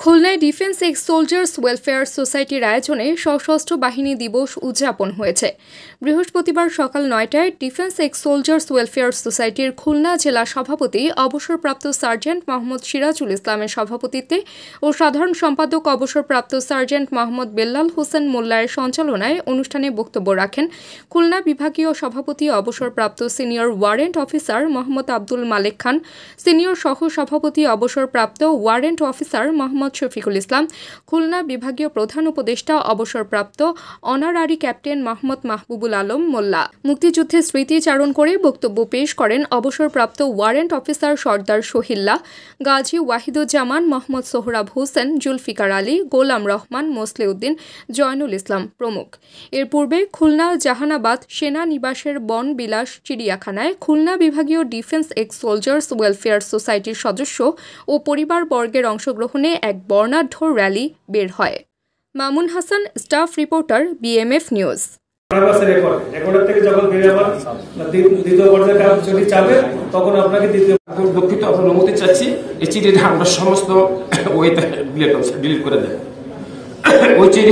খুলনায় defence x soldiers welfare সোসাইটির আয়োজনে সশস্ত্র বাহিনী দিবস উদযাপন হয়েছে। বৃহস্পতিবার সকাল ৯টায় ডিফেন্স এক্স সোলজার্স ওয়েলফেয়ার সোসাইটির খুলনা জেলা সভাপতি অবসরপ্রাপ্ত সার্জেন্ট মোহাম্মদ সিরাজুল ইসলামের সভাপতিত্বে ও সাধারণ সম্পাদক অবসরপ্রাপ্ত সার্জেন্ট মোহাম্মদ বেল্লাল হোসেন মোল্লার সঞ্চালনায় অনুষ্ঠানে বক্তব্য রাখেন খুলনা বিভাগীয় সভাপতি অবসরপ্রাপ্ত senior warrant officer Mohammad Abdul Malek Khan, senior সহ সভাপতি অবসরপ্রাপ্ত ওয়ারেন্ট অফিসার মোহাম্মদ শফিকুল ইসলাম, খুলনা বিভাগীয় প্রধান উপদেষ্টা অবসরপ্রাপ্ত অনারারি ক্যাপ্টেন মোহাম্মদ মাহবুবুল আলম মোল্লা। মুক্তিযুদ্ধের স্মৃতিচারণ করে বক্তব্য পেশ করেন অবসরপ্রাপ্ত ওয়ারেন্ট অফিসার সর্দার শহীল্লা, গাজী ওয়াহিদুজ্জামান, মোহাম্মদ সোহরাব হোসেন, জুলফিকার আলী, গোলাম রহমান, মোসলেউদ্দিন, জয়নুল ইসলাম প্রমুখ। এর পূর্বে খুলনা জাহানাবাদ সেনানিবাসের বন বিলাস চিড়িয়াখানায় খুলনা বিভাগীয় ডিফেন্স এক্স সোলজার্স ওয়েলফেয়ার সোসাইটির সদস্য ও পরিবারবর্গের অংশগ্রহণে এক বর্ণাঢ্য র্যালি বের হয়। Mamun Hasan, staff reporter, BMF news. অনুমতি চাচ্ছি, এই চিঠিটা আমরা সমস্ত ডিলিট করে দেয়। ওই চিঠি